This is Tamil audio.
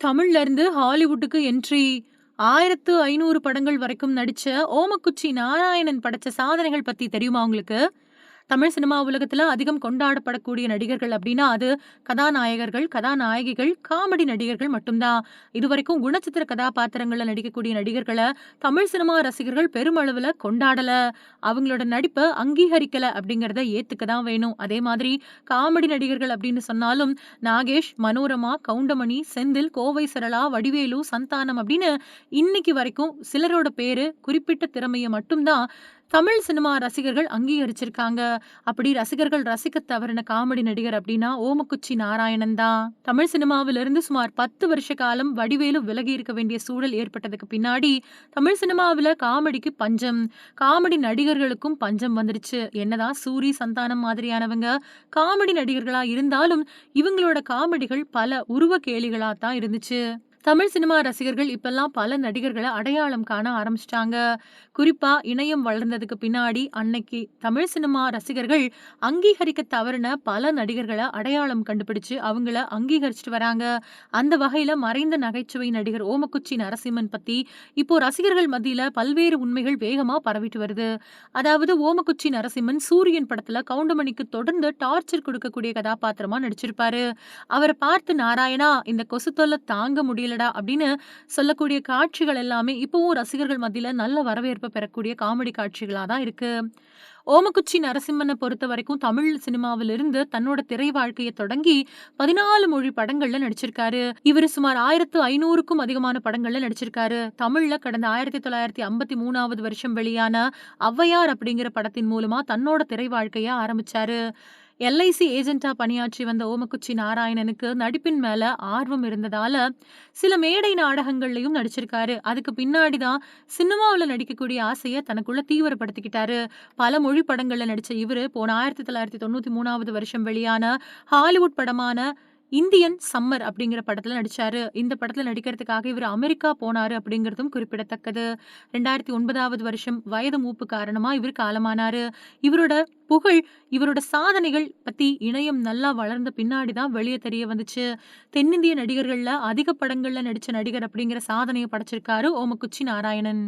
தமிழ்ல இருந்து ஹாலிவுட்டுக்கு என்ட்ரி 1500 படங்கள் வரைக்கும் நடிச்ச ஓமக்குச்சி நாராயணன் படைச்ச சாதனைகள் பத்தி தெரியுமா உங்களுக்கு? தமிழ் சினிமா உலகத்துல அதிகம் கொண்டாடப்படக்கூடிய நடிகர்கள் அப்டின்னா, அது கதாநாயகர்கள், கதாநாயகிகள், காமெடி நடிகர்கள் மட்டும் தான். இதுவரைக்கும் குணச்சித்திர கதாபாத்திரங்கள்ல நடிக்கக்கூடிய நடிகர்கள தமிழ் சினிமா ரசிகர்கள் பெருமளவுல கொண்டாடல. அவங்களோட நடிப்ப அங்கீகரிக்கல அப்டிங்கிறத ஏத்துக்க தான் வேணும். அதே மாதிரி காமெடி நடிகர்கள் அப்டின்னு சொன்னாலும், நாகேஷ், மனோரமா, கவுண்டமணி, செந்தில், கோவை சரளா, வடிவேலு, சந்தானம் அப்டின்னு இன்னைக்கு வரைக்கும் சிலரோட பேரு குறிப்பிட்ட திறமைய மட்டும் தான் தமிழ் சினிமா ரசிகர்கள் அங்கீகரிச்சிருக்காங்க. அப்படி ரசிகர்கள் ரசிக்க தவறின காமெடி நடிகர் அப்படின்னா ஓமக்குச்சி நாராயணன் தான். தமிழ் சினிமாவிலிருந்து சுமார் 10 வருஷ காலம் வடிவேலு விலகி இருக்க வேண்டிய சூழல் ஏற்பட்டதுக்கு பின்னாடி தமிழ் சினிமாவுல காமெடிக்கு பஞ்சம், காமெடி நடிகர்களுக்கும் பஞ்சம் வந்துருச்சு. என்னதான் சூரி, சந்தானம் மாதிரியானவங்க காமெடி நடிகர்களா இருந்தாலும் இவங்களோட காமெடிகள் பல உருவ கேலிகளா தான் இருந்துச்சு. தமிழ் சினிமா ரசிகர்கள் இப்பல்லாம் பல நடிகர்கள அடையாளம் காண ஆரம்பிச்சுட்டாங்க. குறிப்பா இணையம் வளர்ந்ததுக்கு பின்னாடி அன்னைக்கு தமிழ் சினிமா ரசிகர்கள் அங்கீகரிக்க தவறின பல நடிகர்கள அடையாளம் கண்டுபிடிச்சு அவங்கள அங்கீகரிச்சுட்டு வராங்க. அந்த வகையில மறைந்த நகைச்சுவை நடிகர் ஓமக்குச்சி நரசிம்மன் பத்தி இப்போ ரசிகர்கள் மத்தியில பல்வேறு உண்மைகள் வேகமா பரவிட்டு வருது. அதாவது ஓமக்குச்சி நரசிம்மன் சூரியன் படத்துல கவுண்டமணிக்கு தொடர்ந்து டார்ச்சர் கொடுக்கக்கூடிய கதாபாத்திரமா நடிச்சிருப்பாரு. அவர பார்த்து நாராயணா இந்த கொசு தொல்ல தாங்க முடியலடா அப்படின்னு சொல்லக்கூடிய காட்சிகள் எல்லாமே இப்பவும் ரசிகர்கள் மத்தியில நல்ல வரவேற்பு பெறக்கூடிய காமெடி காட்சிகளா தான் இருக்கு. ஓமக்குச்சி நரசிம்மன பொறுத்தவரைக்கும் தமிழ் சினிமாவிலிருந்து தன்னோட திரை வாழ்க்கைய தொடங்கி 14 மொழி படங்கள்ல நடிச்சிருக்காரு. இவரு சுமார் 1500க்கும் அதிகமான படங்கள்ல நடிச்சிருக்காரு. தமிழ்ல கடந்த 1953வது வருஷம் வெளியான ஔவையார் அப்படிங்கிற படத்தின் மூலமா தன்னோட திரை வாழ்க்கைய ஆரம்பிச்சாரு. எல்ஐசி ஏஜென்ட்டா பணியாற்றி வந்த ஓமக்குச்சி நாராயணனுக்கு நடிப்பின் மேல ஆர்வம் இருந்ததால, சில மேடை நாடகங்கள்லயும் நடிச்சிருக்காரு. அதுக்கு பின்னாடி தான் சினிமாவுல நடிக்கக்கூடிய ஆசைய தனக்குள்ள தீவிரப்படுத்திக்கிட்டாரு. பல மொழி படங்கள்ல நடிச்ச இவரு, போன 1993வது வருஷம் வெளியான ஹாலிவுட் படமான இந்தியன் சம்மர் அப்படிங்கிற படத்துல நடிச்சாரு. இந்த படத்துல நடிக்கிறதுக்காக இவரு அமெரிக்கா போனாரு அப்படிங்கிறதும் குறிப்பிடத்தக்கது. 2009வது வருஷம் வயது மூப்பு காரணமா இவரு காலமானாரு. இவரோட புகழ், இவரோட சாதனைகள் பத்தி இணையம் நல்லா வளர்ந்த பின்னாடி தான் வெளிய தெரிய வந்துச்சு. தென்னிந்திய நடிகர்கள்ல அதிக படங்கள்ல நடிச்ச நடிகர் அப்படிங்கிற சாதனைய படைச்சிருக்காரு ஓமக்குச்சி நாராயணன்.